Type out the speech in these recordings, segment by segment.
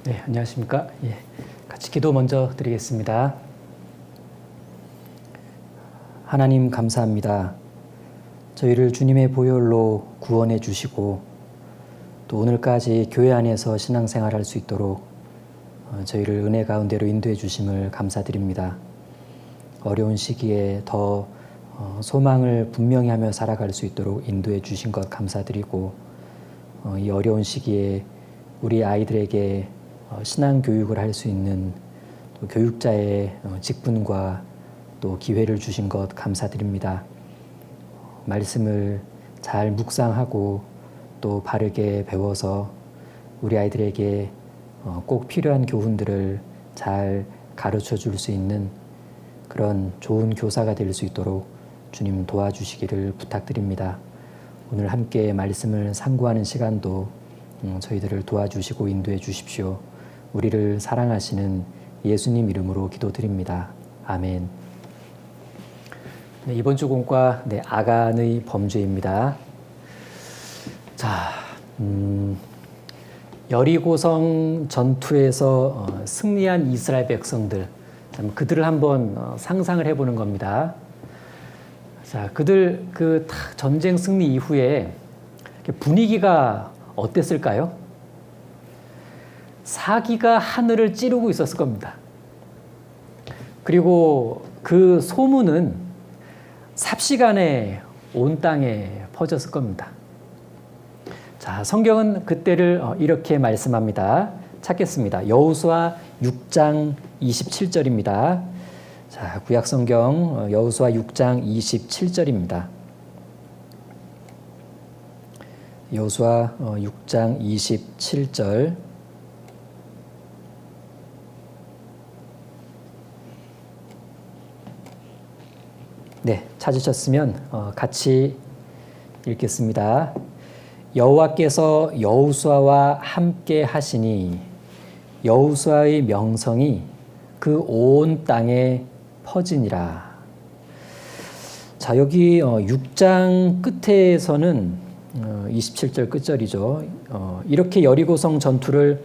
네, 안녕하십니까. 같이 기도 먼저 드리겠습니다. 하나님 감사합니다. 저희를 주님의 보혈로 구원해 주시고 또 오늘까지 교회 안에서 신앙생활할 수 있도록 저희를 은혜 가운데로 인도해 주심을 감사드립니다. 어려운 시기에 더 소망을 분명히 하며 살아갈 수 있도록 인도해 주신 것 감사드리고 이 어려운 시기에 우리 아이들에게 신앙 교육을 할 수 있는 또 교육자의 직분과 또 기회를 주신 것 감사드립니다. 말씀을 잘 묵상하고 또 바르게 배워서 우리 아이들에게 꼭 필요한 교훈들을 잘 가르쳐 줄 수 있는 그런 좋은 교사가 될 수 있도록 주님 도와주시기를 부탁드립니다. 오늘 함께 말씀을 상고하는 시간도 저희들을 도와주시고 인도해 주십시오. 우리를 사랑하시는 예수님 이름으로 기도드립니다. 아멘. 네, 이번 주 공과 아간의 범죄입니다. 자, 여리고성 전투에서 승리한 이스라엘 백성들, 그들을 한번 상상을 해보는 겁니다. 자, 그들 전쟁 승리 이후에 분위기가 어땠을까요? 사기가 하늘을 찌르고 있었을 겁니다. 그리고 그 소문은 삽시간에 온 땅에 퍼졌을 겁니다. 자, 성경은 그때를 이렇게 말씀합니다. 찾겠습니다. 여호수아 6장 27절입니다. 자, 구약 성경 여호수아 6장 27절입니다. 여호수아 6장 27절. 네, 찾으셨으면 같이 읽겠습니다. 여호와께서 여호수아와 함께 하시니 여호수아의 명성이 그 온 땅에 퍼지니라. 자, 여기 6장 끝에서는 27절 끝절이죠. 이렇게 여리고성 전투를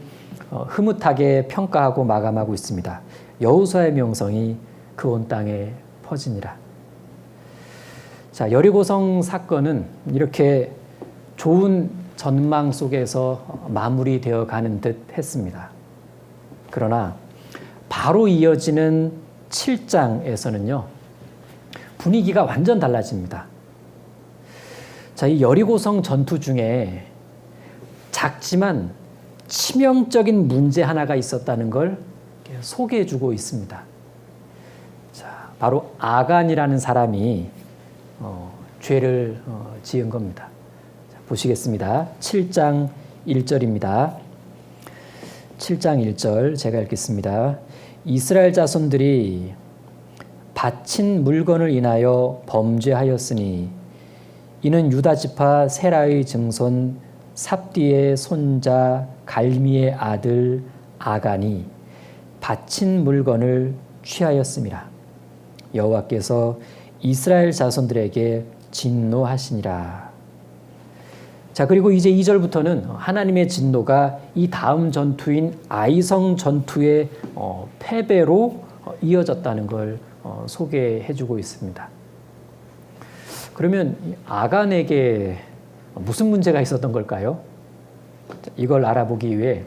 흐뭇하게 평가하고 마감하고 있습니다. 여호수아의 명성이 그 온 땅에 퍼지니라. 자, 여리고성 사건은 이렇게 좋은 전망 속에서 마무리되어 가는 듯 했습니다. 그러나 바로 이어지는 7장에서는요, 분위기가 완전 달라집니다. 자, 이 여리고성 전투 중에 작지만 치명적인 문제 하나가 있었다는 걸 소개해 주고 있습니다. 자, 바로 아간이라는 사람이 죄를 지은 겁니다. 자, 보시겠습니다. 7장 1절입니다. 7장 1절 제가 읽겠습니다. 이스라엘 자손들이 바친 물건을 인하여 범죄하였으니 이는 유다 지파 세라의 증손 삽디의 손자 갈미의 아들 아간이 바친 물건을 취하였음이라. 여호와께서 이스라엘 자손들에게 진노하시니라. 자, 그리고 이제 2절부터는 하나님의 진노가 이 다음 전투인 아이성 전투의 패배로 이어졌다는 걸 소개해주고 있습니다. 그러면 아간에게 무슨 문제가 있었던 걸까요? 이걸 알아보기 위해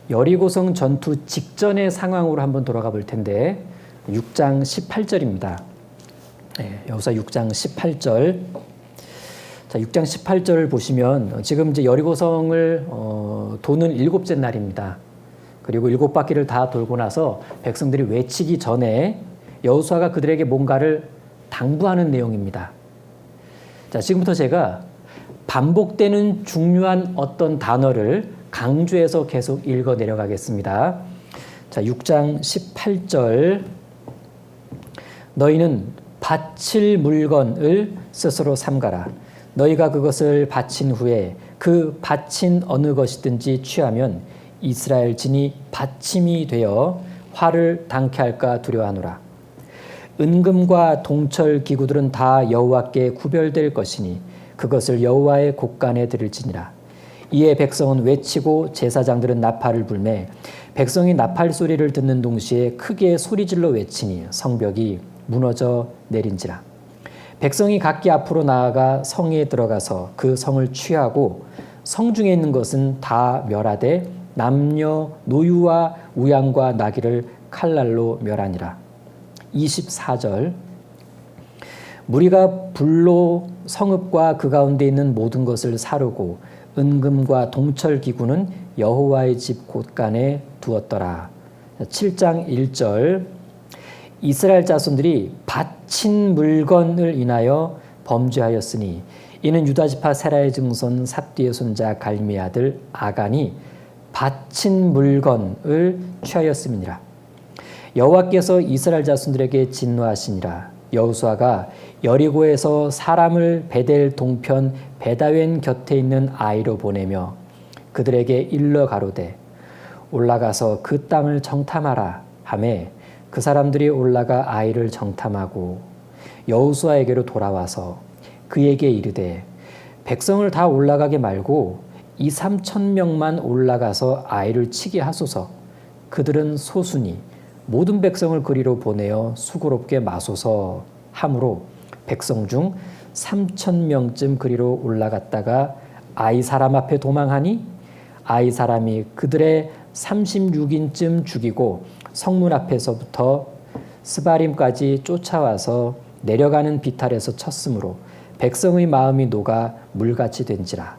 여리고성 전투 직전의 상황으로 한번 돌아가 볼 텐데 6장 18절입니다. 여호수아 6장 18절. 자, 6장 18절을 보시면 지금 이제 여리고성을 도는 7째 날입니다. 그리고 7바퀴를 다 돌고 나서 백성들이 외치기 전에 여호수아가 그들에게 뭔가를 당부하는 내용입니다. 자, 지금부터 제가 반복되는 중요한 어떤 단어를 강조해서 계속 읽어 내려가겠습니다. 자, 6장 18절. 너희는 바칠 물건을 스스로 삼가라. 너희가 그것을 바친 후에 그 바친 어느 것이든지 취하면 이스라엘 진이 받침이 되어 화를 당케 할까 두려워하노라. 은금과 동철 기구들은 다 여호와께 구별될 것이니 그것을 여호와의 곳간에 드릴지니라. 이에 백성은 외치고 제사장들은 나팔을 불매 백성이 나팔 소리를 듣는 동시에 크게 소리질러 외치니 성벽이 무너져 내린지라. 백성이 각기 앞으로 나아가 성에 들어가서 그 성을 취하고 성중에 있는 것은 다 멸하되 남녀 노유와 우양과 나귀를 칼날로 멸하니라. 24절 무리가 불로 성읍과 그 가운데 있는 모든 것을 사르고 은금과 동철 기구는 여호와의 집 곳간에 두었더라. 7장 1절 이스라엘 자손들이 바친 물건을 인하여 범죄하였으니 이는 유다지파 세라의 증손 삽디의 손자 갈미의 아들 아간이 바친 물건을 취하였음이니라. 여호와께서 이스라엘 자손들에게 진노하시니라. 여호수아가 여리고에서 사람을 베델 동편 베다웬 곁에 있는 아이로 보내며 그들에게 일러 가로되 올라가서 그 땅을 정탐하라 하매 그 사람들이 올라가 아이를 정탐하고 여호수아에게로 돌아와서 그에게 이르되 백성을 다 올라가게 말고 2,3,000명만 올라가서 아이를 치게 하소서. 그들은 소수니 모든 백성을 그리로 보내어 수고롭게 마소서 하므로 백성 중 3,000명쯤 그리로 올라갔다가 아이 사람 앞에 도망하니 아이 사람이 그들의 36인쯤 죽이고 성문 앞에서부터 스바림까지 쫓아와서 내려가는 비탈에서 쳤으므로 백성의 마음이 녹아 물같이 된지라.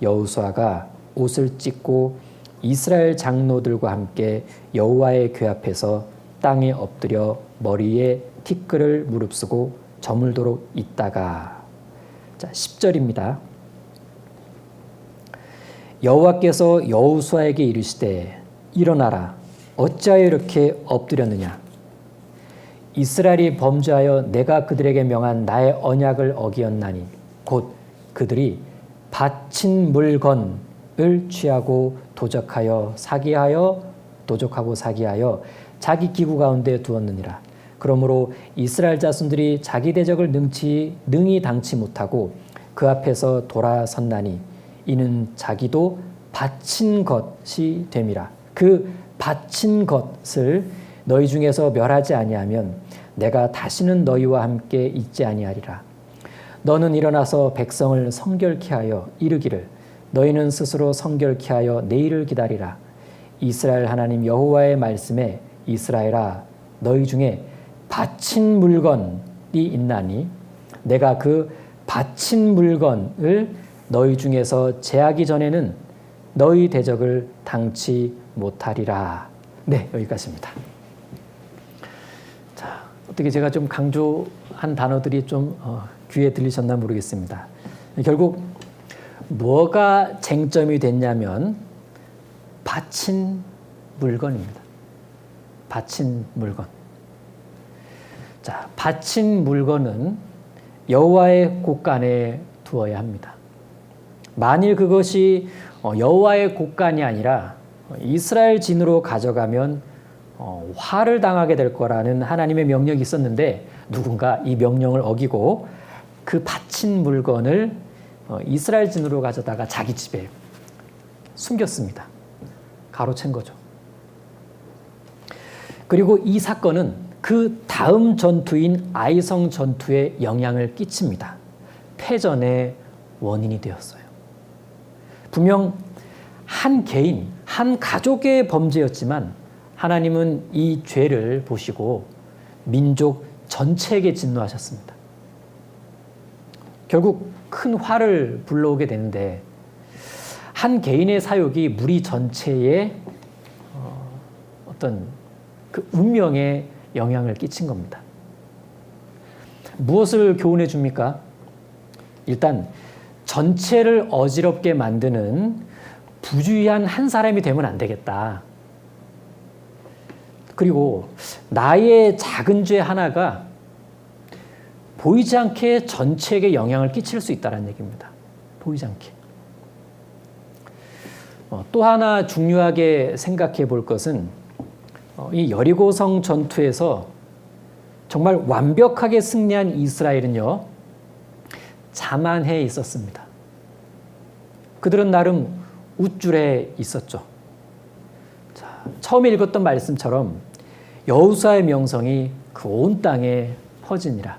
여호수아가 옷을 찢고 이스라엘 장로들과 함께 여호와의 궤 앞에서 땅에 엎드려 머리에 티끌을 무릅쓰고 저물도록 있다가. 자, 10절입니다. 여호와께서 여호수아에게 이르시되 일어나라. 어찌하여 이렇게 엎드렸느냐. 이스라엘이 범죄하여 내가 그들에게 명한 나의 언약을 어기었나니 곧 그들이 바친 물건을 취하고 도적하고 사기하여 자기 기구 가운데 두었느니라. 그러므로 이스라엘 자손들이 자기 대적을 능히 당치 못하고 그 앞에서 돌아섰나니 이는 자기도 바친 것이 됨이라. 그 바친 것을 너희 중에서 멸하지 아니하면 내가 다시는 너희와 함께 있지 아니하리라. 너는 일어나서 백성을 성결케 하여 이르기를 너희는 스스로 성결케 하여 내일을 기다리라. 이스라엘 하나님 여호와의 말씀에 이스라엘아 너희 중에 바친 물건이 있나니 내가 그 바친 물건을 너희 중에서 제하기 전에는 너희 대적을 당치 못하리라. 네, 여기까지입니다. 자, 어떻게 제가 좀 강조한 단어들이 좀 귀에 들리셨나 모르겠습니다. 결국 뭐가 쟁점이 됐냐면 바친 물건입니다. 바친 물건. 자, 바친 물건은 여호와의 곳간에 두어야 합니다. 만일 그것이 여호와의 곳간이 아니라 이스라엘 진으로 가져가면 화를 당하게 될 거라는 하나님의 명령이 있었는데 누군가 이 명령을 어기고 그 바친 물건을 이스라엘 진으로 가져다가 자기 집에 숨겼습니다. 가로챈 거죠. 그리고 이 사건은 그 다음 전투인 아이성 전투에 영향을 끼칩니다. 패전의 원인이 되었어요. 분명 한 개인, 한 가족의 범죄였지만 하나님은 이 죄를 보시고 민족 전체에게 진노하셨습니다. 결국 큰 화를 불러오게 되는데 한 개인의 사욕이 무리 전체에 어떤 그 운명에 영향을 끼친 겁니다. 무엇을 교훈해 줍니까? 일단 전체를 어지럽게 만드는 부주의한 한 사람이 되면 안 되겠다. 그리고 나의 작은 죄 하나가 보이지 않게 전체에게 영향을 끼칠 수 있다는 얘기입니다. 보이지 않게. 또 하나 중요하게 생각해 볼 것은 이 여리고성 전투에서 정말 완벽하게 승리한 이스라엘은요, 자만해 있었습니다. 그들은 나름 웃줄에 있었죠. 자, 처음에 읽었던 말씀처럼 여호수아의 명성이 그 온 땅에 퍼지니라.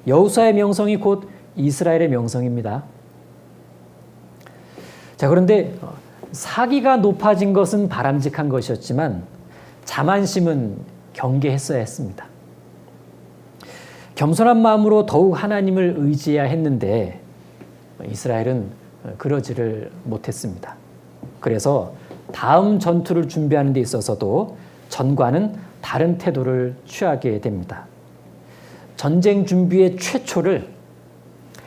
여호수아의 명성이 곧 이스라엘의 명성입니다. 자, 그런데 사기가 높아진 것은 바람직한 것이었지만 자만심은 경계했어야 했습니다. 겸손한 마음으로 더욱 하나님을 의지해야 했는데 이스라엘은 그러지를 못했습니다. 그래서 다음 전투를 준비하는 데 있어서도 전과는 다른 태도를 취하게 됩니다. 전쟁 준비의 최초를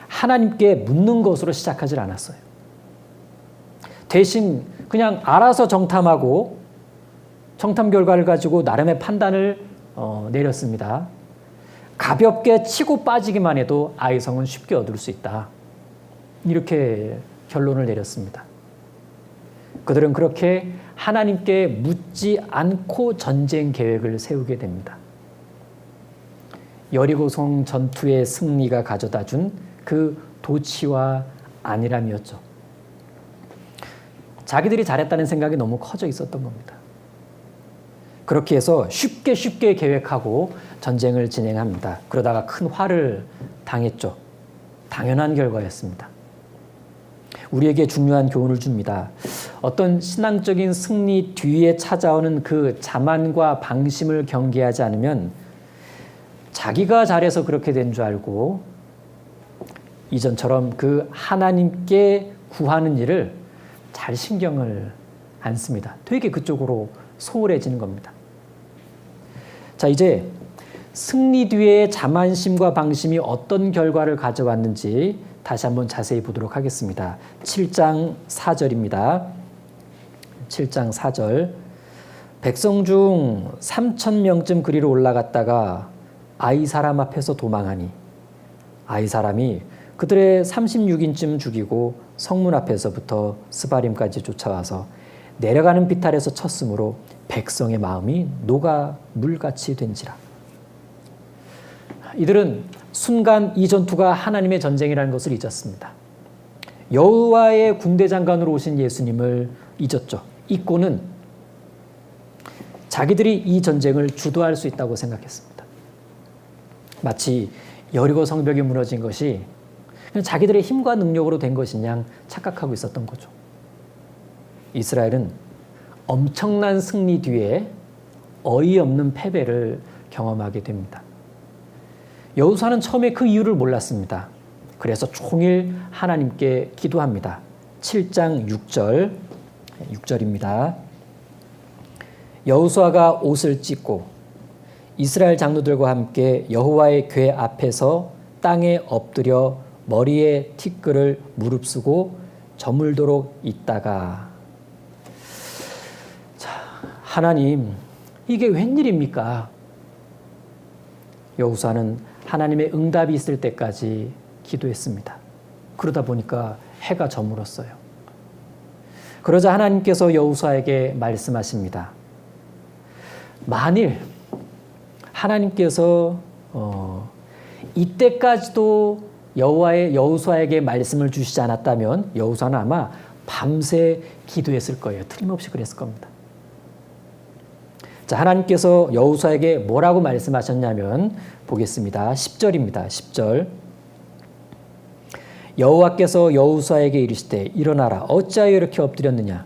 하나님께 묻는 것으로 시작하지 않았어요. 대신 그냥 알아서 정탐하고 정탐 결과를 가지고 나름의 판단을 내렸습니다. 가볍게 치고 빠지기만 해도 아이성은 쉽게 얻을 수 있다. 이렇게 결론을 내렸습니다. 그들은 그렇게 하나님께 묻지 않고 전쟁 계획을 세우게 됩니다. 여리고성 전투의 승리가 가져다 준 그 도치와 안일함이었죠. 자기들이 잘했다는 생각이 너무 커져 있었던 겁니다. 그렇게 해서 쉽게 계획하고 전쟁을 진행합니다. 그러다가 큰 화를 당했죠. 당연한 결과였습니다. 우리에게 중요한 교훈을 줍니다. 어떤 신앙적인 승리 뒤에 찾아오는 그 자만과 방심을 경계하지 않으면 자기가 잘해서 그렇게 된 줄 알고 이전처럼 그 하나님께 구하는 일을 잘 신경을 안 씁니다. 되게 그쪽으로 소홀해지는 겁니다. 자, 이제 승리 뒤에 자만심과 방심이 어떤 결과를 가져왔는지 다시 한번 자세히 보도록 하겠습니다. 7장 4절입니다. 7장 4절. 백성 중 3,000명쯤 그리로 올라갔다가 아이 사람 앞에서 도망하니 아이 사람이 그들의 36인쯤 죽이고 성문 앞에서부터 스바림까지 쫓아와서 내려가는 비탈에서 쳤으므로 백성의 마음이 녹아 물같이 된지라. 이들은 순간 이 전투가 하나님의 전쟁이라는 것을 잊었습니다. 여호와의 군대 장관으로 오신 예수님을 잊었죠. 잊고는 자기들이 이 전쟁을 주도할 수 있다고 생각했습니다. 마치 여리고 성벽이 무너진 것이 그냥 자기들의 힘과 능력으로 된 것인 양 착각하고 있었던 거죠. 이스라엘은 엄청난 승리 뒤에 어이없는 패배를 경험하게 됩니다. 여호수아는 처음에 그 이유를 몰랐습니다. 그래서 종일 하나님께 기도합니다. 7장 6절입니다. 여호수아가 옷을 찢고 이스라엘 장로들과 함께 여호와의 궤 앞에서 땅에 엎드려 머리에 티끌을 무릅쓰고 저물도록 있다가 자, 하나님 이게 웬일입니까? 여호수아는 하나님의 응답이 있을 때까지 기도했습니다. 그러다 보니까 해가 저물었어요. 그러자 하나님께서 여호수아에게 말씀하십니다. 만일 하나님께서 이때까지도 여호수아에게 말씀을 주시지 않았다면 여호수아는 아마 밤새 기도했을 거예요. 틀림없이 그랬을 겁니다. 자, 하나님께서 여호수아에게 뭐라고 말씀하셨냐면 보겠습니다. 10절입니다. 10절. 여호와께서 여호수아에게 이르시되 일어나라 어찌하여 이렇게 엎드렸느냐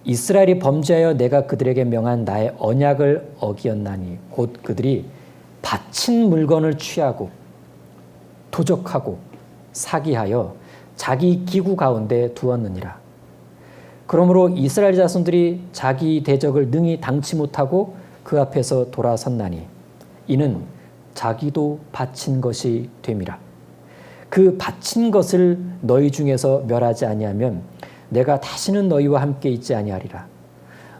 이스라엘이 범죄하여 내가 그들에게 명한 나의 언약을 어기었나니 곧 그들이 바친 물건을 취하고 도적하고 사기하여 자기 기구 가운데 두었느니라. 그러므로 이스라엘 자손들이 자기 대적을 능히 당치 못하고 그 앞에서 돌아섰나니 이는 자기도 바친 것이 됨이라. 그 바친 것을 너희 중에서 멸하지 아니하면 내가 다시는 너희와 함께 있지 아니하리라.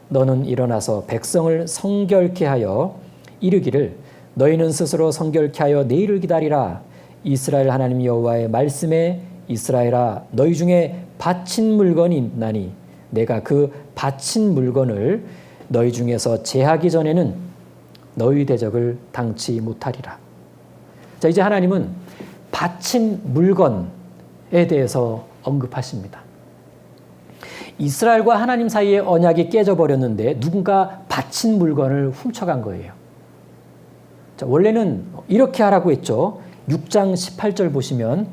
너는 일어나서 백성을 성결케 하여 이르기를 너희는 스스로 성결케 하여 내일을 기다리라. 이스라엘 하나님 여호와의 말씀에 이스라엘아 너희 중에 바친 물건이 있나니 내가 그 바친 물건을 너희 중에서 제하기 전에는 너희 대적을 당치 못하리라. 자, 이제 하나님은 바친 물건에 대해서 언급하십니다. 이스라엘과 하나님 사이의 언약이 깨져버렸는데 누군가 바친 물건을 훔쳐간 거예요. 자, 원래는 이렇게 하라고 했죠. 6장 18절 보시면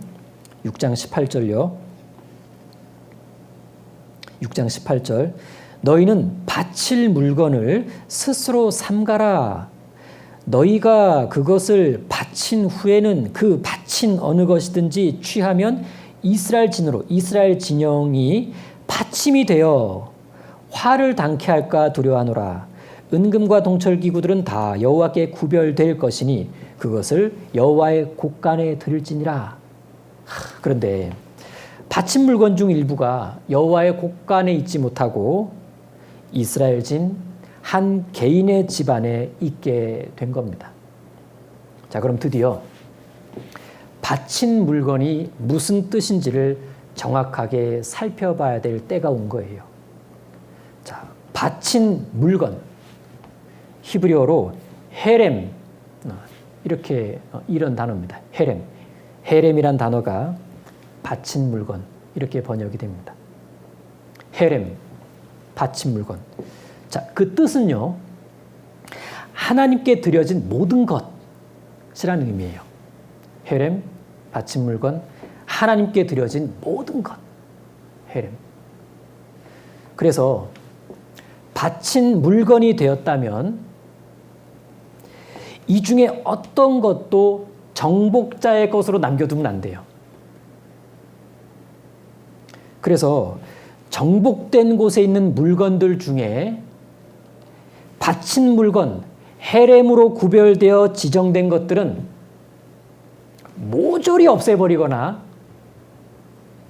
6장 18절요. 6장 18절 너희는 바칠 물건을 스스로 삼가라. 너희가 그것을 바친 후에는 그 바친 어느 것이든지 취하면 이스라엘 진영이 받침이 되어 화를 당케 할까 두려워하노라. 은금과 동철 기구들은 다 여호와께 구별될 것이니 그것을 여호와의 곳간에 드릴지니라. 그런데 바친 물건 중 일부가 여호와의 곳간에 있지 못하고 이스라엘 진 한 개인의 집안에 있게 된 겁니다. 자, 그럼 드디어 바친 물건이 무슨 뜻인지를 정확하게 살펴봐야 될 때가 온 거예요. 자, 바친 물건, 히브리어로 헤렘, 이렇게 이런 단어입니다. 헤렘. 헤렘이란 단어가 바친 물건 이렇게 번역이 됩니다. 헤렘, 바친 물건. 자, 그 뜻은요, 하나님께 드려진 모든 것이라는 의미예요. 헤렘, 바친 물건, 하나님께 드려진 모든 것. 헤렘. 그래서 바친 물건이 되었다면 이 중에 어떤 것도 정복자의 것으로 남겨두면 안 돼요. 그래서 정복된 곳에 있는 물건들 중에 바친 물건, 헤렘으로 구별되어 지정된 것들은 모조리 없애버리거나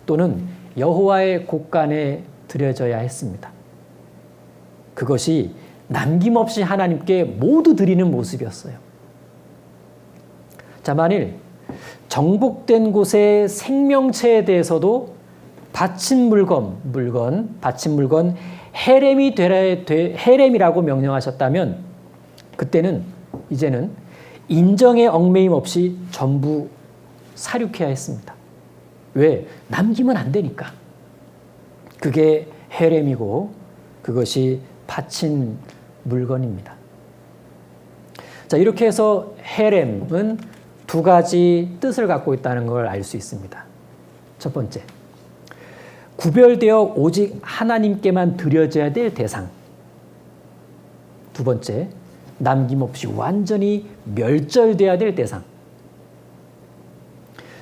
또는 여호와의 곳간에 드려져야 했습니다. 그것이 남김없이 하나님께 모두 드리는 모습이었어요. 자, 만일 정복된 곳의 생명체에 대해서도 바친 물건, 바친 물건, 헤렘이라고 명령하셨다면 그때는 이제는 인정의 얽매임 없이 전부 사륙해야 했습니다. 왜? 남기면 안 되니까. 그게 헤렘이고 그것이 바친 물건입니다. 자, 이렇게 해서 헤렘은 두 가지 뜻을 갖고 있다는 걸 알 수 있습니다. 첫 번째, 구별되어 오직 하나님께만 드려져야 될 대상. 두 번째, 남김없이 완전히 멸절돼야 될 대상.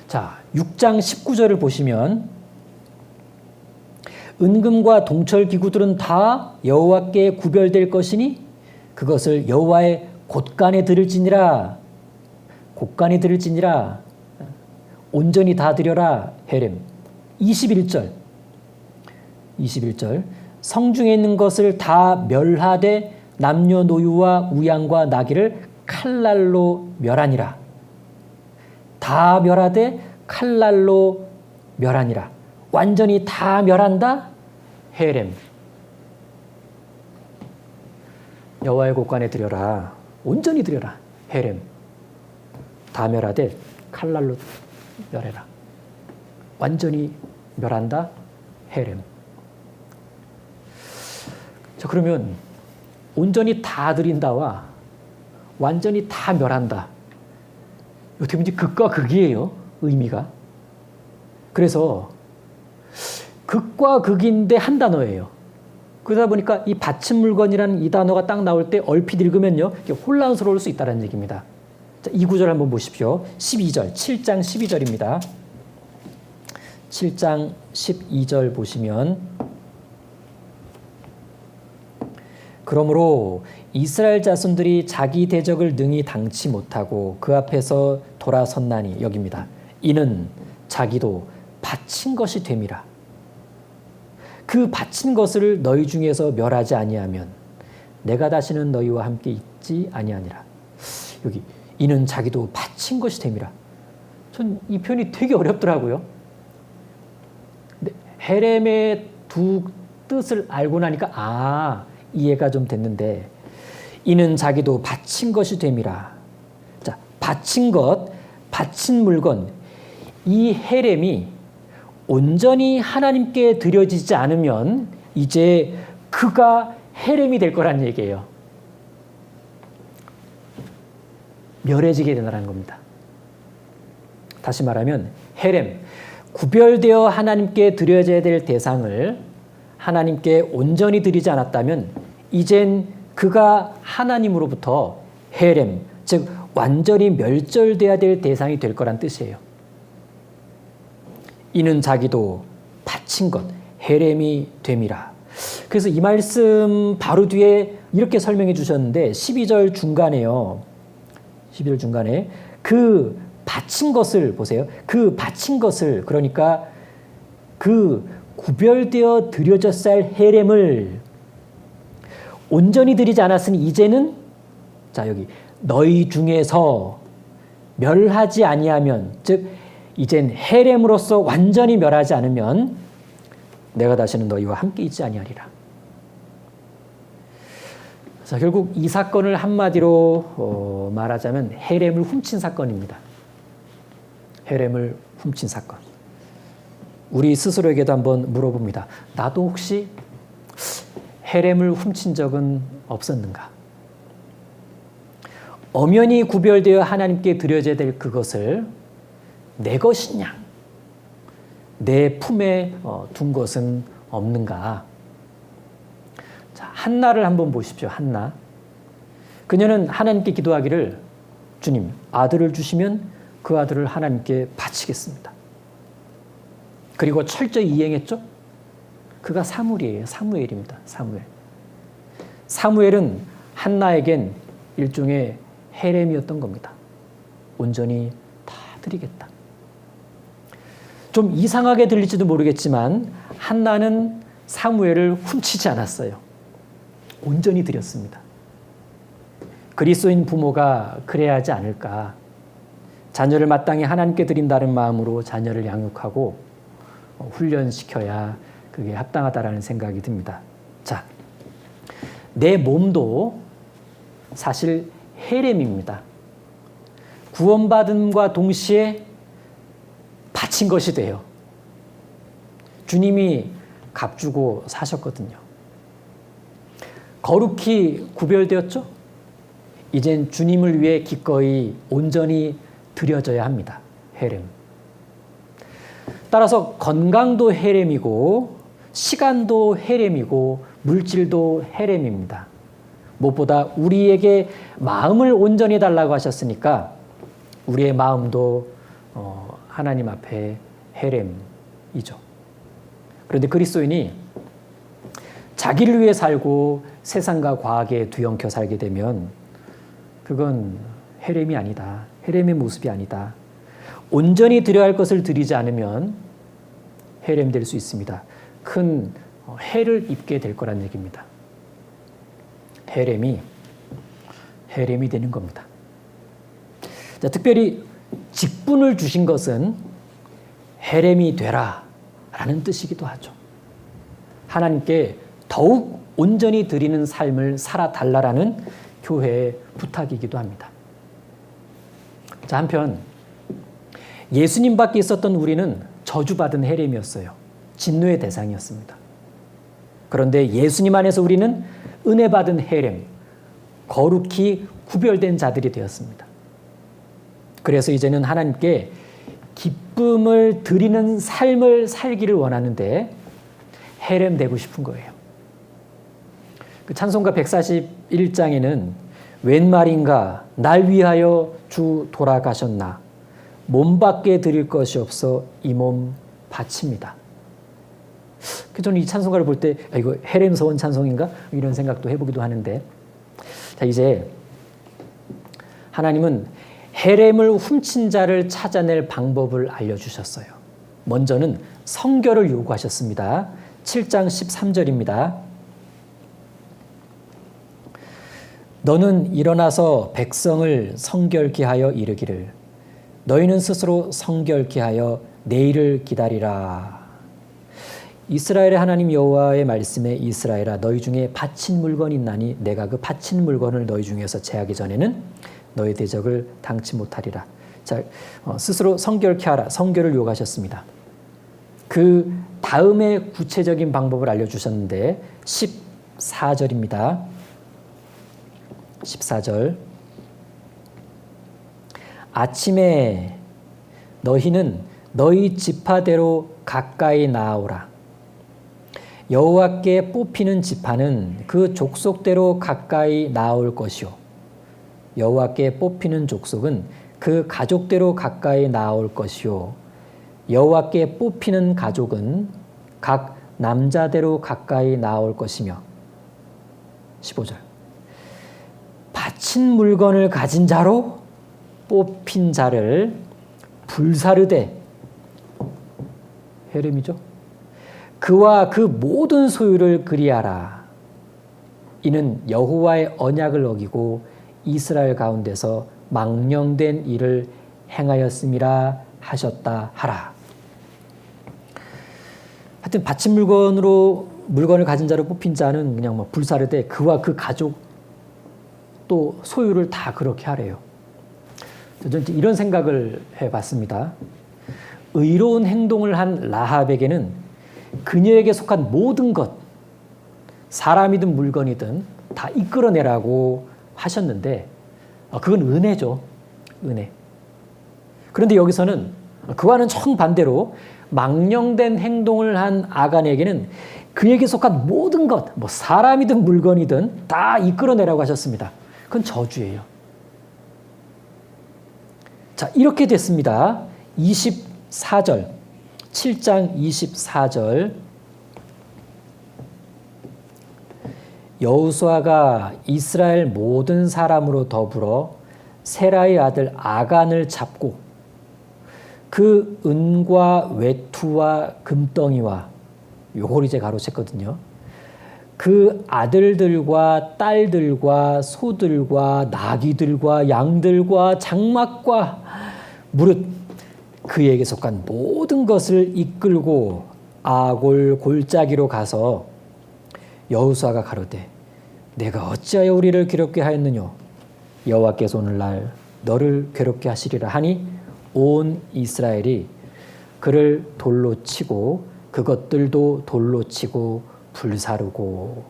자, 6장 19절을 보시면 은금과 동철 기구들은 다 여호와께 구별될 것이니 그것을 여호와의 곳간에 드릴지니라. 곳간에 드릴지니라. 온전히 다 드려라. 헤렘. 21절 성중에 있는 것을 다 멸하되 남녀노유와 우양과 나귀를 칼날로 멸하니라. 다 멸하되 칼날로 멸하니라. 완전히 다 멸한다. 헤렘. 여호와의 곳간에 드려라. 온전히 드려라. 헤렘. 다 멸하되 칼날로 멸해라. 완전히 멸한다. 헤렘. 자, 그러면 온전히 다 드린다와 완전히 다 멸한다. 어떻게 보면 극과 극이에요. 의미가. 그래서 극과 극인데 한 단어예요. 그러다 보니까 이 바친 물건이라는 이 단어가 딱 나올 때 얼핏 읽으면요, 혼란스러울 수 있다는 얘기입니다. 자, 이 구절 한번 보십시오. 12절, 7장 12절입니다. 7장 12절 보시면 그러므로 이스라엘 자손들이 자기 대적을 능히 당치 못하고 그 앞에서 돌아섰나니 여기입니다. 이는 자기도 바친 것이 됨이라. 그 바친 것을 너희 중에서 멸하지 아니하면 내가 다시는 너희와 함께 있지 아니하니라. 여기 이는 자기도 바친 것이 됨이라. 전 이 표현이 되게 어렵더라고요. 근데 헤렘의 두 뜻을 알고 나니까 이해가 좀 됐는데, 이는 자기도 바친 것이 됨이라. 자, 바친 것, 바친 물건, 이 헤렘이 온전히 하나님께 드려지지 않으면 이제 그가 헤렘이 될 거란 얘기예요. 멸해지게 된다는 겁니다. 다시 말하면 헤렘, 구별되어 하나님께 드려져야 될 대상을 하나님께 온전히 드리지 않았다면 이젠 그가 하나님으로부터 헤렘, 즉 완전히 멸절돼야 될 대상이 될 거란 뜻이에요. 이는 자기도 바친 것, 헤렘이 됨이라. 그래서 이 말씀 바로 뒤에 이렇게 설명해 주셨는데 12절 중간에요. 12절 중간에 그 바친 것을 보세요. 그 바친 것을, 그러니까 그 구별되어 드려졌어야 할 헤렘을 온전히 드리지 않았으니 이제는, 자 여기 너희 중에서 멸하지 아니하면, 즉 이젠 헤렘으로서 완전히 멸하지 않으면 내가 다시는 너희와 함께 있지 아니하리라. 자, 결국 이 사건을 한마디로 말하자면 헤렘을 훔친 사건입니다. 헤렘을 훔친 사건. 우리 스스로에게도 한번 물어봅니다. 나도 혹시 헤렘을 훔친 적은 없었는가? 엄연히 구별되어 하나님께 드려져야 될 그것을 내 것이냐, 내 품에 둔 것은 없는가? 자, 한나를 한번 보십시오. 한나. 그녀는 하나님께 기도하기를, 주님, 아들을 주시면 그 아들을 하나님께 바치겠습니다. 그리고 철저히 이행했죠? 그가 사무엘이에요. 사무엘입니다. 사무엘. 사무엘은 한나에겐 일종의 헤렘이었던 겁니다. 온전히 다 드리겠다. 좀 이상하게 들릴지도 모르겠지만 한나는 사무엘을 훔치지 않았어요. 온전히 드렸습니다. 그리스도인 부모가 그래야 하지 않을까. 자녀를 마땅히 하나님께 드린다는 마음으로 자녀를 양육하고 훈련시켜야 그게 합당하다라는 생각이 듭니다. 자, 내 몸도 사실 헤렘입니다. 구원받음과 동시에 바친 것이 돼요. 주님이 값주고 사셨거든요. 거룩히 구별되었죠? 이젠 주님을 위해 기꺼이 온전히 드려져야 합니다. 헤렘. 따라서 건강도 헤렘이고 시간도 헤렘이고 물질도 헤렘입니다. 무엇보다 우리에게 마음을 온전히 달라고 하셨으니까 우리의 마음도 하나님 앞에 헤렘이죠. 그런데 그리스도인이 자기를 위해 살고 세상과 과학에 뒤엉켜 살게 되면 그건 헤렘이 아니다. 헤렘의 모습이 아니다. 온전히 드려야 할 것을 드리지 않으면 헤렘 될 수 있습니다. 큰 해를 입게 될 거란 얘기입니다. 헤렘이 되는 겁니다. 자, 특별히 직분을 주신 것은 헤렘이 되라 라는 뜻이기도 하죠. 하나님께 더욱 온전히 드리는 삶을 살아달라라는 교회의 부탁이기도 합니다. 자, 한편 예수님 밖에 있었던 우리는 저주받은 헤렘이었어요. 진노의 대상이었습니다. 그런데 예수님 안에서 우리는 은혜 받은 헤렘, 거룩히 구별된 자들이 되었습니다. 그래서 이제는 하나님께 기쁨을 드리는 삶을 살기를 원하는데 헤렘 되고 싶은 거예요. 그 찬송가 141장에는 웬 말인가 날 위하여 주 돌아가셨나 몸밖에 드릴 것이 없어 이 몸 바칩니다. 저는 이 찬송가를 볼 때 이거 헤렘서원 찬송인가 이런 생각도 해보기도 하는데, 자, 이제 하나님은 헤렘을 훔친 자를 찾아낼 방법을 알려주셨어요. 먼저는 성결을 요구하셨습니다. 7장 13절입니다. 너는 일어나서 백성을 성결케 하여 이르기를 너희는 스스로 성결케 하여 내일을 기다리라. 이스라엘의 하나님 여호와의 말씀에 이스라엘아 너희 중에 바친 물건이 있나니 내가 그 바친 물건을 너희 중에서 제하기 전에는 너희 대적을 당치 못하리라. 자, 스스로 성결케 하라. 성결을 요구하셨습니다. 그 다음에 구체적인 방법을 알려주셨는데 14절입니다. 14절. 아침에 너희는 너희 지파대로 가까이 나아오라. 여호와께 뽑히는 지파는 그 족속대로 가까이 나아올 것이요. 여호와께 뽑히는 족속은 그 가족대로 가까이 나아올 것이요. 여호와께 뽑히는 가족은 각 남자대로 가까이 나아올 것이며. 15절. 바친 물건을 가진 자로 뽑힌 자를 불사르되, 헤름이죠. 그와 그 모든 소유를 그리하라. 이는 여호와의 언약을 어기고 이스라엘 가운데서 망령된 일을 행하였음이라 하셨다 하라. 하여튼 바친 물건을 가진 자로 뽑힌 자는 그냥 뭐 불사르되 그와 그 가족 또 소유를 다 그렇게 하래요. 저는 이런 생각을 해봤습니다. 의로운 행동을 한 라합에게는 그녀에게 속한 모든 것, 사람이든 물건이든 다 이끌어내라고 하셨는데 그건 은혜죠. 은혜. 그런데 여기서는 그와는 정반대로 망령된 행동을 한 아간에게는 그에게 속한 모든 것, 뭐 사람이든 물건이든 다 이끌어내라고 하셨습니다. 그건 저주예요. 자, 이렇게 됐습니다. 24절, 7장 24절. 여호수아가 이스라엘 모든 사람으로 더불어 세라의 아들 아간을 잡고 그 은과 외투와 금덩이와, 요걸 이제 가로챘거든요. 그 아들들과 딸들과 소들과 나귀들과 양들과 장막과 무릇 그에게 속한 모든 것을 이끌고 아골 골짜기로 가서 여호수아가 가로되 내가 어찌하여 우리를 괴롭게 하였느뇨. 여호와께서 오늘날 너를 괴롭게 하시리라 하니 온 이스라엘이 그를 돌로 치고 그것들도 돌로 치고 불사르고.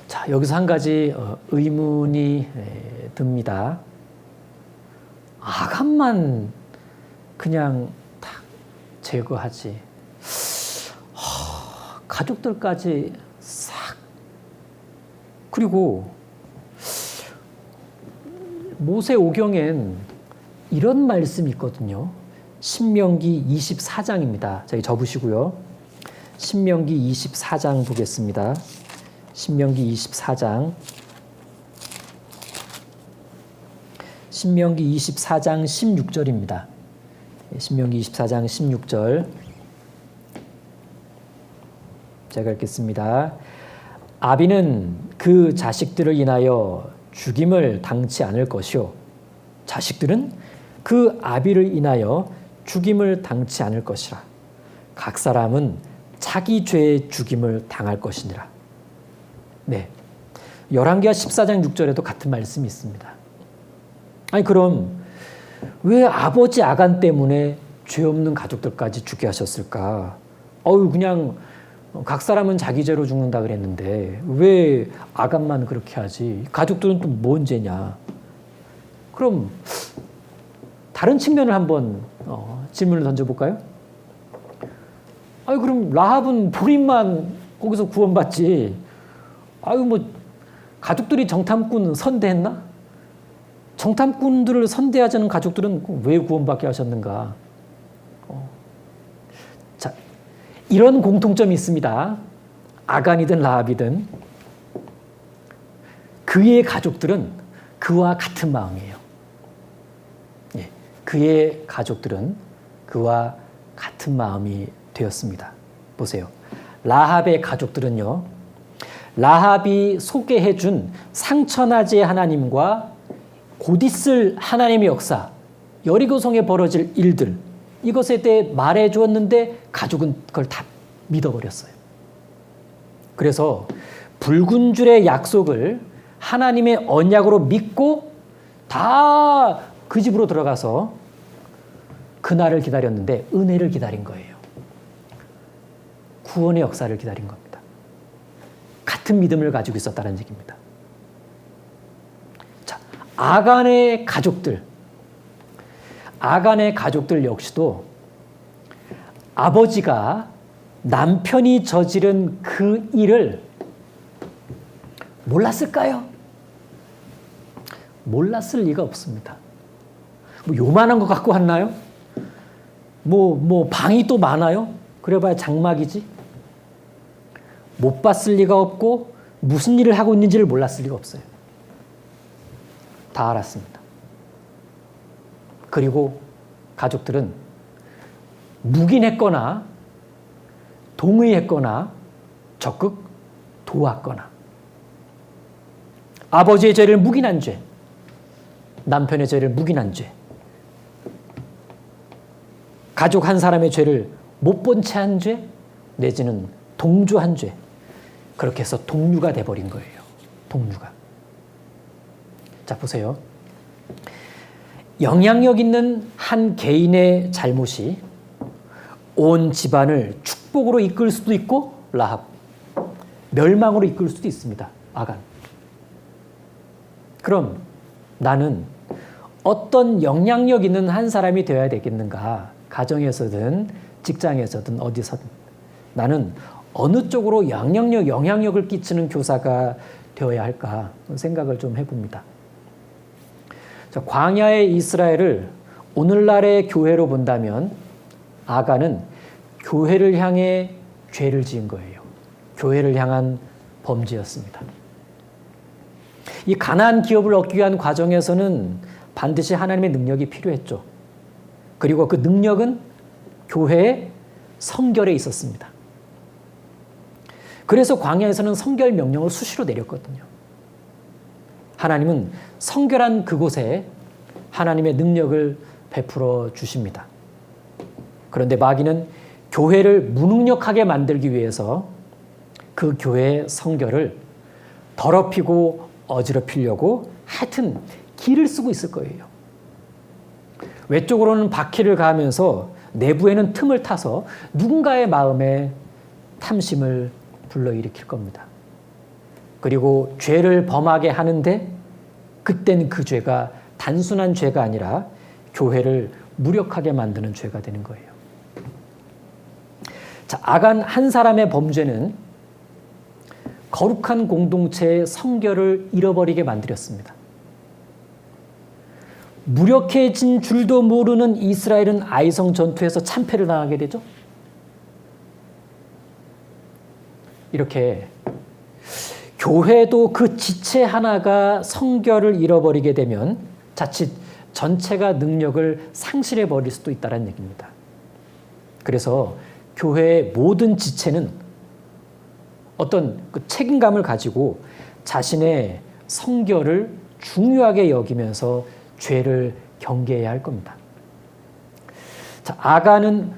자, 여기서 한 가지 의문이 듭니다. 아간만 그냥 딱 제거하지, 가족들까지 싹. 그리고 모세오경엔 이런 말씀이 있거든요. 신명기 24장입니다. 저기 접으시고요. 신명기 24장 보겠습니다. 신명기 24장. 신명기 24장 16절입니다. 신명기 24장 16절. 제가 읽겠습니다. 아비는 그 자식들을 인하여 죽임을 당치 않을 것이요. 자식들은 그 아비를 인하여 죽임을 당치 않을 것이라. 각 사람은 자기 죄의 죽임을 당할 것이니라. 네, 열왕기하 14장 6절에도 같은 말씀이 있습니다. 아니 그럼 왜 아버지 아간 때문에 죄 없는 가족들까지 죽게 하셨을까? 그냥 각 사람은 자기 죄로 죽는다 그랬는데 왜 아간만 그렇게 하지? 가족들은 또 뭔 죄냐? 그럼 다른 측면을 한번 질문을 던져볼까요? 그럼 라합은 본인만 거기서 구원받지. 가족들이 정탐꾼 선대했나? 정탐꾼들을 선대하자는 가족들은 왜 구원받게 하셨는가? 자, 이런 공통점이 있습니다. 아간이든 라합이든 그의 가족들은 그와 같은 마음이에요. 예, 그의 가족들은 그와 같은 마음이 되었습니다. 보세요. 라합의 가족들은요, 라합이 소개해준 상처나지의 하나님과 곧 있을 하나님의 역사, 여리고성에 벌어질 일들, 이것에 대해 말해 주었는데 가족은 그걸 다 믿어버렸어요. 그래서 붉은 줄의 약속을 하나님의 언약으로 믿고 다 그 집으로 들어가서 그 그날을 기다렸는데 은혜를 기다린 거예요. 구원의 역사를 기다린 겁니다. 같은 믿음을 가지고 있었다는 얘기입니다. 자, 아간의 가족들 역시도 아버지가 남편이 저지른 그 일을 몰랐을까요? 몰랐을 리가 없습니다. 뭐 요만한 거 갖고 왔나요? 뭐 방이 또 많아요? 그래봐야 장막이지. 못 봤을 리가 없고 무슨 일을 하고 있는지를 몰랐을 리가 없어요. 다 알았습니다. 그리고 가족들은 묵인했거나 동의했거나 적극 도왔거나 아버지의 죄를 묵인한 죄, 남편의 죄를 묵인한 죄, 가족 한 사람의 죄를 못 본 채 한 죄, 내지는 동조한 죄, 그렇게 해서 동류가 돼버린 거예요. 동류가. 자, 보세요. 영향력 있는 한 개인의 잘못이 온 집안을 축복으로 이끌 수도 있고 라합, 멸망으로 이끌 수도 있습니다. 아간. 그럼 나는 어떤 영향력 있는 한 사람이 되어야 되겠는가? 가정에서든 직장에서든 어디서든 나는 어느 쪽으로 영향력을 끼치는 교사가 되어야 할까 생각을 좀 해봅니다. 자, 광야의 이스라엘을 오늘날의 교회로 본다면 아간은 교회를 향해 죄를 지은 거예요. 교회를 향한 범죄였습니다. 이 가나안 기업을 얻기 위한 과정에서는 반드시 하나님의 능력이 필요했죠. 그리고 그 능력은 교회의 성결에 있었습니다. 그래서 광야에서는 성결 명령을 수시로 내렸거든요. 하나님은 성결한 그곳에 하나님의 능력을 베풀어 주십니다. 그런데 마귀는 교회를 무능력하게 만들기 위해서 그 교회의 성결을 더럽히고 어지럽히려고 하여튼 기를 쓰고 있을 거예요. 외적으로는 바퀴를 가하면서 내부에는 틈을 타서 누군가의 마음에 탐심을 불러일으킬 겁니다. 그리고 죄를 범하게 하는데 그땐 그 죄가 단순한 죄가 아니라 교회를 무력하게 만드는 죄가 되는 거예요. 자, 아간 한 사람의 범죄는 거룩한 공동체의 성결을 잃어버리게 만들었습니다. 무력해진 줄도 모르는 이스라엘은 아이성 전투에서 참패를 당하게 되죠. 이렇게 교회도 그 지체 하나가 성결을 잃어버리게 되면 자칫 전체가 능력을 상실해 버릴 수도 있다는 얘기입니다. 그래서 교회의 모든 지체는 어떤 그 책임감을 가지고 자신의 성결을 중요하게 여기면서 죄를 경계해야 할 겁니다. 자, 아간은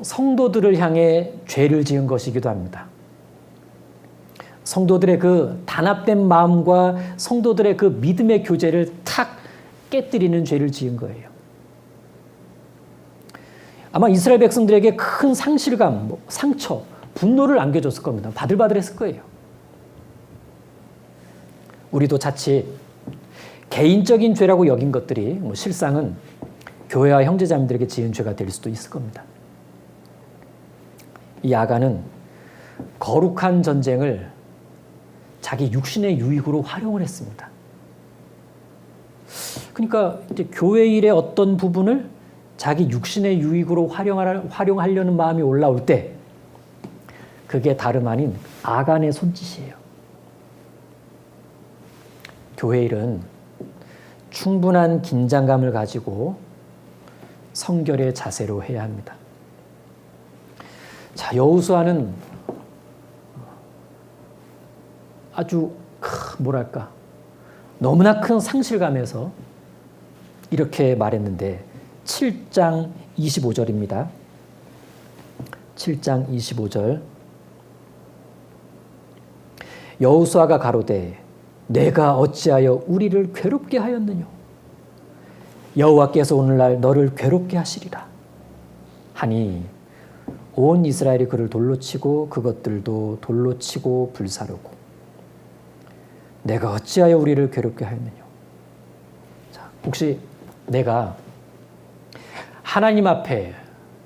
성도들을 향해 죄를 지은 것이기도 합니다. 성도들의 그 단합된 마음과 성도들의 그 믿음의 교제를 탁 깨뜨리는 죄를 지은 거예요. 아마 이스라엘 백성들에게 큰 상실감, 상처, 분노를 안겨줬을 겁니다. 바들바들했을 거예요. 우리도 자칫 개인적인 죄라고 여긴 것들이 실상은 교회와 형제자매들에게 지은 죄가 될 수도 있을 겁니다. 이 아간은 거룩한 전쟁을 자기 육신의 유익으로 활용을 했습니다. 그러니까 이제 교회 일의 어떤 부분을 자기 육신의 유익으로 활용하려는 마음이 올라올 때 그게 다름 아닌 아간의 손짓이에요. 교회 일은 충분한 긴장감을 가지고 성결의 자세로 해야 합니다. 자, 여호수아는 아주 뭐랄까 너무나 큰 상실감에서 이렇게 말했는데 7장 25절입니다. 7장 25절 여호수아가 가로되 내가 어찌하여 우리를 괴롭게 하였느냐 여호와께서 오늘날 너를 괴롭게 하시리라. 하니 온 이스라엘이 그를 돌로 치고 그것들도 돌로 치고 불사르고 내가 어찌하여 우리를 괴롭게 하였느냐. 자, 혹시 내가 하나님 앞에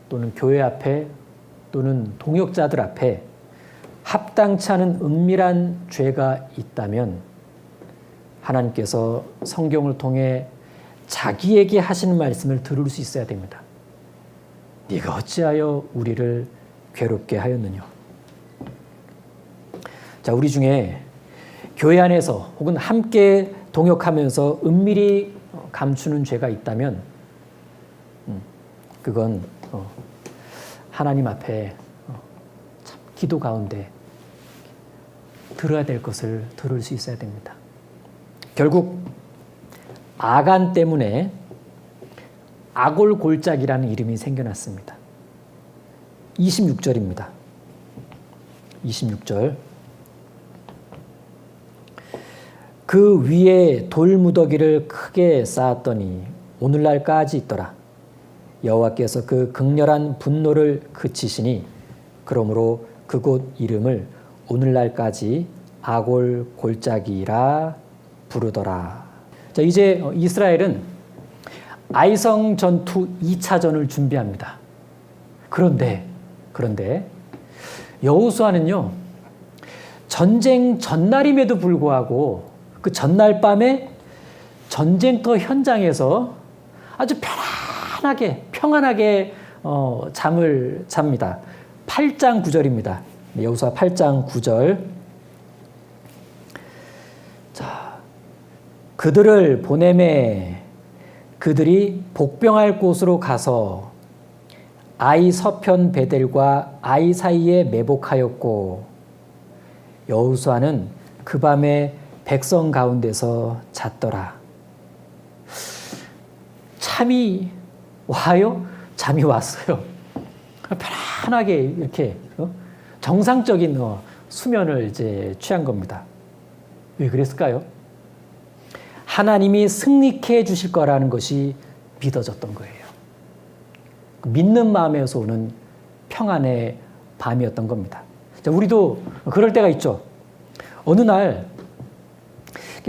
또는 교회 앞에 또는 동역자들 앞에 합당치 않은 은밀한 죄가 있다면 하나님께서 성경을 통해 자기에게 하시는 말씀을 들을 수 있어야 됩니다. 네가 어찌하여 우리를 괴롭게 하였느냐. 자, 우리 중에 교회 안에서 혹은 함께 동역하면서 은밀히 감추는 죄가 있다면 그건 하나님 앞에 참 기도 가운데 들어야 될 것을 들을 수 있어야 됩니다. 결국 아간 때문에 아골골짜기라는 이름이 생겨났습니다. 26절입니다. 26절. 그 위에 돌무더기를 크게 쌓았더니 오늘날까지 있더라. 여호와께서 그 극렬한 분노를 그치시니 그러므로 그곳 이름을 오늘날까지 아골골짜기라 부르더라. 자, 이제 이스라엘은 아이성 전투 2차전을 준비합니다. 그런데 여호수아는요, 전쟁 전날임에도 불구하고 그 전날 밤에 전쟁터 현장에서 아주 평안하게 잠을 잡니다. 8장 9절입니다. 여호수아 8장 9절. 자, 그들을 보내매 그들이 복병할 곳으로 가서 아이 서편 베델과 아이 사이에 매복하였고 여호수아는 그 밤에 백성 가운데서 잤더라. 잠이 와요? 잠이 왔어요. 편안하게 이렇게 정상적인 수면을 이제 취한 겁니다. 왜 그랬을까요? 하나님이 승리케 해주실 거라는 것이 믿어졌던 거예요. 믿는 마음에서 오는 평안의 밤이었던 겁니다. 자, 우리도 그럴 때가 있죠. 어느 날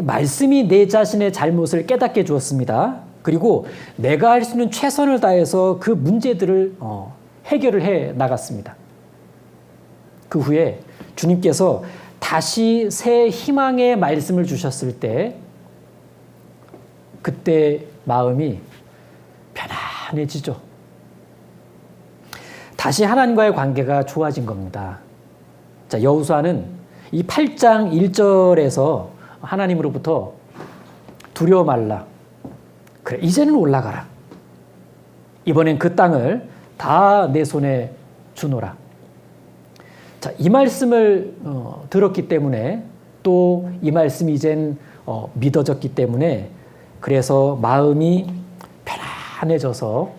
말씀이 내 자신의 잘못을 깨닫게 주었습니다. 그리고 내가 할 수 있는 최선을 다해서 그 문제들을 해결을 해 나갔습니다. 그 후에 주님께서 다시 새 희망의 말씀을 주셨을 때 그때 마음이 편안해지죠. 다시 하나님과의 관계가 좋아진 겁니다. 자, 여호수아는 이 8장 1절에서 하나님으로부터 두려워 말라. 그래, 이제는 올라가라. 이번엔 그 땅을 다 내 손에 주노라. 자, 이 말씀을 들었기 때문에 또 이 말씀이 이젠 믿어졌기 때문에 그래서 마음이 편안해져서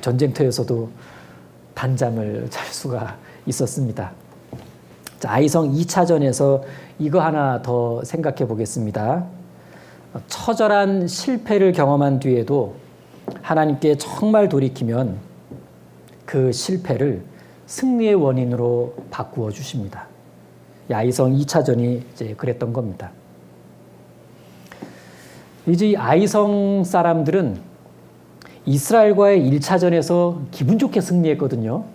전쟁터에서도 단잠을 잘 수가 있었습니다. 자, 아이성 2차전에서 이거 하나 더 생각해 보겠습니다. 처절한 실패를 경험한 뒤에도 하나님께 정말 돌이키면 그 실패를 승리의 원인으로 바꾸어 주십니다. 아이성 2차전이 이제 그랬던 겁니다. 이제 이 아이성 사람들은 이스라엘과의 1차전에서 기분 좋게 승리했거든요.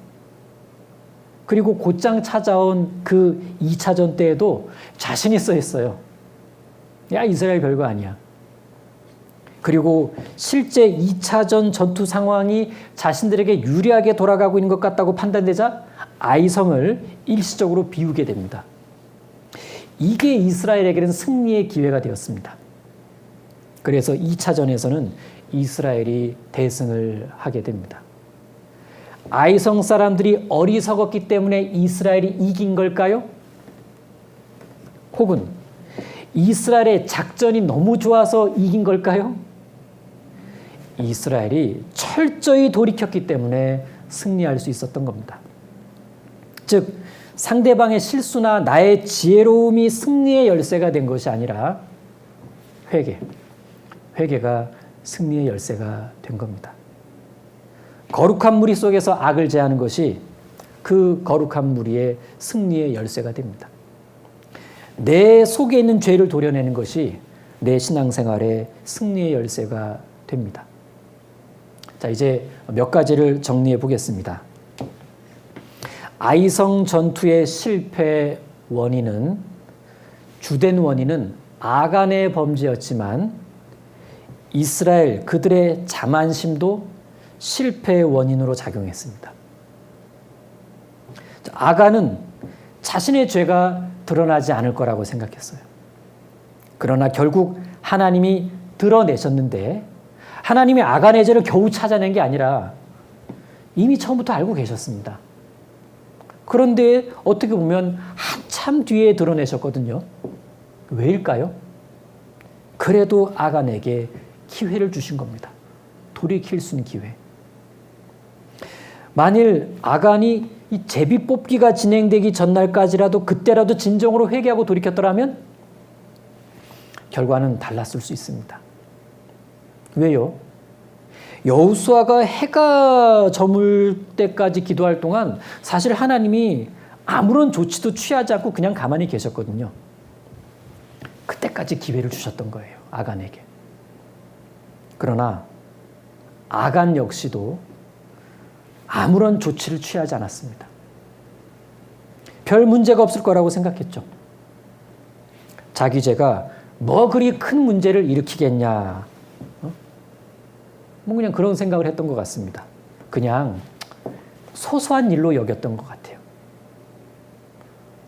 그리고 곧장 찾아온 그 2차전 때에도 자신 있어 했어요. 야, 이스라엘 별거 아니야. 그리고 실제 2차전 전투 상황이 자신들에게 유리하게 돌아가고 있는 것 같다고 판단되자 아이성을 일시적으로 비우게 됩니다. 이게 이스라엘에게는 승리의 기회가 되었습니다. 그래서 2차전에서는 이스라엘이 대승을 하게 됩니다. 아이성 사람들이 어리석었기 때문에 이스라엘이 이긴 걸까요? 혹은 이스라엘의 작전이 너무 좋아서 이긴 걸까요? 이스라엘이 철저히 돌이켰기 때문에 승리할 수 있었던 겁니다. 즉, 상대방의 실수나 나의 지혜로움이 승리의 열쇠가 된 것이 아니라 회개가 승리의 열쇠가 된 겁니다. 거룩한 무리 속에서 악을 제하는 것이 그 거룩한 무리의 승리의 열쇠가 됩니다. 내 속에 있는 죄를 도려내는 것이 내 신앙생활의 승리의 열쇠가 됩니다. 자, 이제 몇 가지를 정리해 보겠습니다. 아이성 전투의 실패 원인은, 주된 원인은 아간의 범죄였지만 이스라엘 그들의 자만심도 실패의 원인으로 작용했습니다. 아간은 자신의 죄가 드러나지 않을 거라고 생각했어요. 그러나 결국 하나님이 드러내셨는데 하나님이 아간의 죄를 겨우 찾아낸 게 아니라 이미 처음부터 알고 계셨습니다. 그런데 어떻게 보면 한참 뒤에 드러내셨거든요. 왜일까요? 그래도 아간에게 기회를 주신 겁니다. 돌이킬 수 있는 기회. 만일 아간이 이 제비 뽑기가 진행되기 전날까지라도 그때라도 진정으로 회개하고 돌이켰더라면 결과는 달랐을 수 있습니다. 왜요? 여호수아가 해가 저물 때까지 기도할 동안 사실 하나님이 아무런 조치도 취하지 않고 그냥 가만히 계셨거든요. 그때까지 기회를 주셨던 거예요, 아간에게. 그러나 아간 역시도 아무런 조치를 취하지 않았습니다. 별 문제가 없을 거라고 생각했죠. 자기 죄가 뭐 그리 큰 문제를 일으키겠냐. 뭐 그냥 그런 생각을 했던 것 같습니다. 그냥 소소한 일로 여겼던 것 같아요.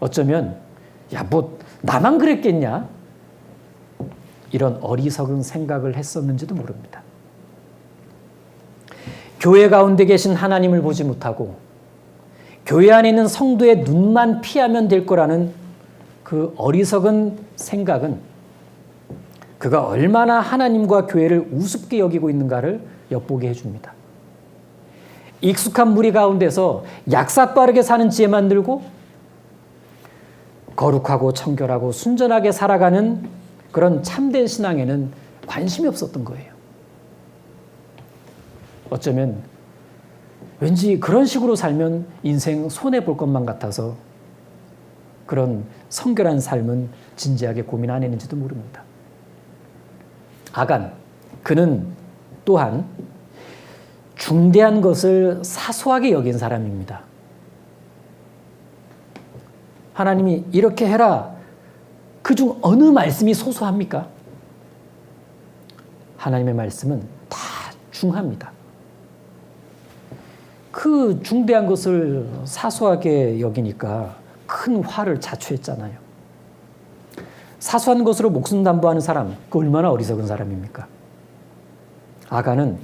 어쩌면 야, 뭐 나만 그랬겠냐? 이런 어리석은 생각을 했었는지도 모릅니다. 교회 가운데 계신 하나님을 보지 못하고 교회 안에 있는 성도의 눈만 피하면 될 거라는 그 어리석은 생각은 그가 얼마나 하나님과 교회를 우습게 여기고 있는가를 엿보게 해줍니다. 익숙한 무리 가운데서 약삭빠르게 사는 지혜만 들고 거룩하고 청결하고 순전하게 살아가는 그런 참된 신앙에는 관심이 없었던 거예요. 어쩌면 왠지 그런 식으로 살면 인생 손해볼 것만 같아서 그런 성결한 삶은 진지하게 고민 안 했는지도 모릅니다. 아간, 그는 또한 중대한 것을 사소하게 여긴 사람입니다. 하나님이 이렇게 해라. 그중 어느 말씀이 소소합니까? 하나님의 말씀은 다 중합니다. 그 중대한 것을 사소하게 여기니까 큰 화를 자초했잖아요. 사소한 것으로 목숨 담보하는 사람, 그 얼마나 어리석은 사람입니까? 아간은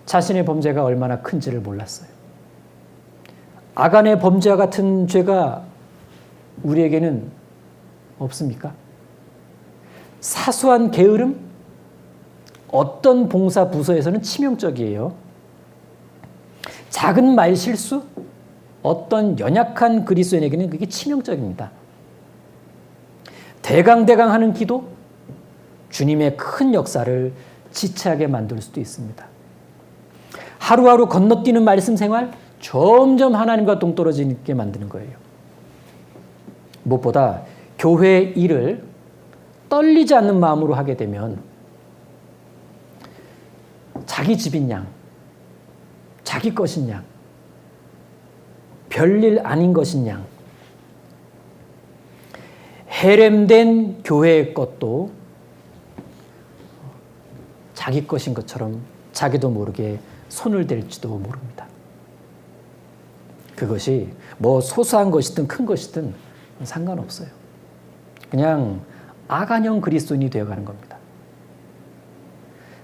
자신의 범죄가 얼마나 큰지를 몰랐어요. 아간의 범죄와 같은 죄가 우리에게는 없습니까? 사소한 게으름? 어떤 봉사 부서에서는 치명적이에요. 작은 말 실수? 어떤 연약한 그리스도인에게는 그게 치명적입니다. 대강대강 하는 기도? 주님의 큰 역사를 지체하게 만들 수도 있습니다. 하루하루 건너뛰는 말씀 생활? 점점 하나님과 동떨어지게 만드는 거예요. 무엇보다 교회의 일을 떨리지 않는 마음으로 하게 되면 자기 집인 양, 자기 것인 양, 별일 아닌 것인 양, 해렘된 교회의 것도 자기 것인 것처럼 자기도 모르게 손을 댈지도 모릅니다. 그것이 뭐 소소한 것이든 큰 것이든 상관없어요. 그냥 아간형 그리스도인이 되어가는 겁니다.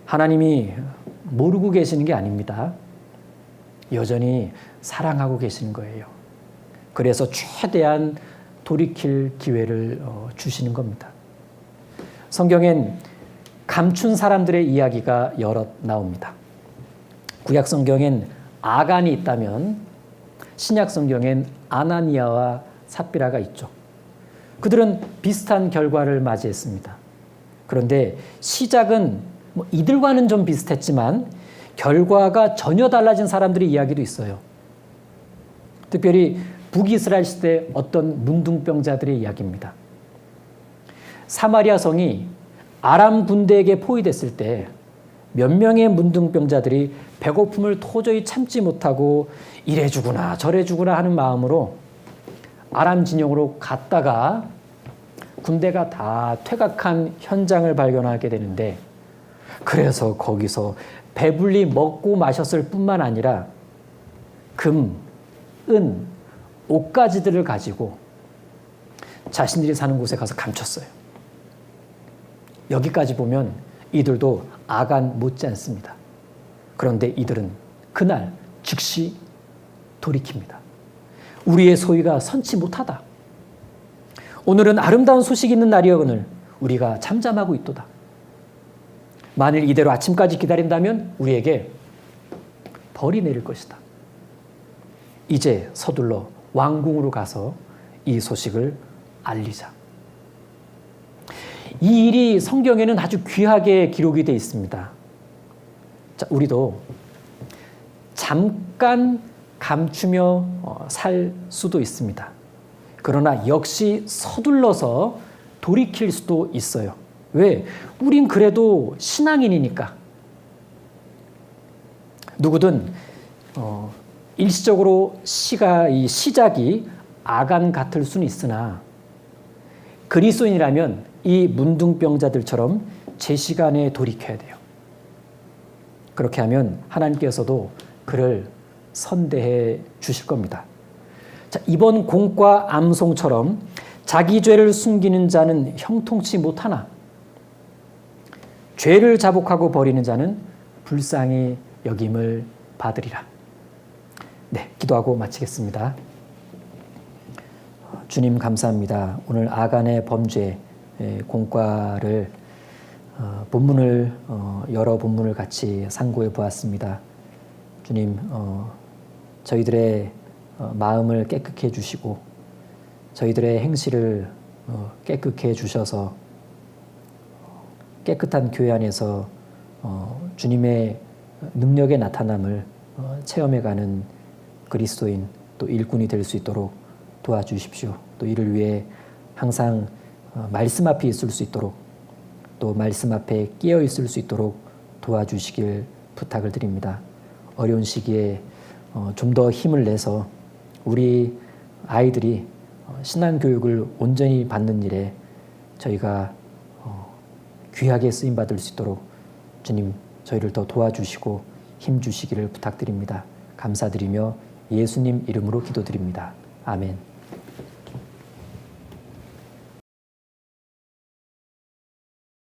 하나님이 모르고 계시는 게 아닙니다. 여전히 사랑하고 계시는 거예요. 그래서 최대한 돌이킬 기회를 주시는 겁니다. 성경엔 감춘 사람들의 이야기가 여럿 나옵니다. 구약 성경엔 아간이 있다면 신약 성경엔 아나니아와 삽비라가 있죠. 그들은 비슷한 결과를 맞이했습니다. 그런데 시작은 이들과는 좀 비슷했지만 결과가 전혀 달라진 사람들의 이야기도 있어요. 특별히 북이스라엘 시대 어떤 문둥병자들의 이야기입니다. 사마리아 성이 아람 군대에게 포위됐을 때 몇 명의 문둥병자들이 배고픔을 도저히 참지 못하고 이래 주구나 저래 주구나 하는 마음으로 아람 진영으로 갔다가 군대가 다 퇴각한 현장을 발견하게 되는데, 그래서 거기서 배불리 먹고 마셨을 뿐만 아니라 금, 은, 옷가지들을 가지고 자신들이 사는 곳에 가서 감췄어요. 여기까지 보면 이들도 아간 못지 않습니다. 그런데 이들은 그날 즉시 돌이킵니다. 우리의 소위가 선치 못하다. 오늘은 아름다운 소식이 있는 날이거늘 우리가 잠잠하고 있도다. 만일 이대로 아침까지 기다린다면 우리에게 벌이 내릴 것이다. 이제 서둘러 왕궁으로 가서 이 소식을 알리자. 이 일이 성경에는 아주 귀하게 기록이 되어 있습니다. 자, 우리도 잠깐 감추며 살 수도 있습니다. 그러나 역시 서둘러서 돌이킬 수도 있어요. 왜? 우린 그래도 신앙인이니까. 누구든 일시적으로 시작이 아간 같을 수는 있으나 그리스도인이라면 이 문둥병자들처럼 제 시간에 돌이켜야 돼요. 그렇게 하면 하나님께서도 그를 선대해 주실 겁니다. 자, 이번 공과 암송처럼 자기 죄를 숨기는 자는 형통치 못하나 죄를 자복하고 버리는 자는 불쌍히 여김을 받으리라. 네, 기도하고 마치겠습니다. 주님 감사합니다. 오늘 아간의 범죄 공과를 본문을 여러 본문을 같이 상고해 보았습니다. 주님, 저희들의 마음을 깨끗게 해주시고 저희들의 행실을 깨끗게 해주셔서 깨끗한 교회 안에서 주님의 능력의 나타남을 체험해가는 그리스도인 또 일꾼이 될 수 있도록 도와주십시오. 또 이를 위해 항상 말씀 앞에 있을 수 있도록 또 말씀 앞에 끼어 있을 수 있도록 도와주시길 부탁을 드립니다. 어려운 시기에 좀 더 힘을 내서 우리 아이들이 신앙교육을 온전히 받는 일에 저희가 귀하게 쓰임받을 수 있도록 주님 저희를 더 도와주시고 힘주시기를 부탁드립니다. 감사드리며 예수님 이름으로 기도드립니다. 아멘.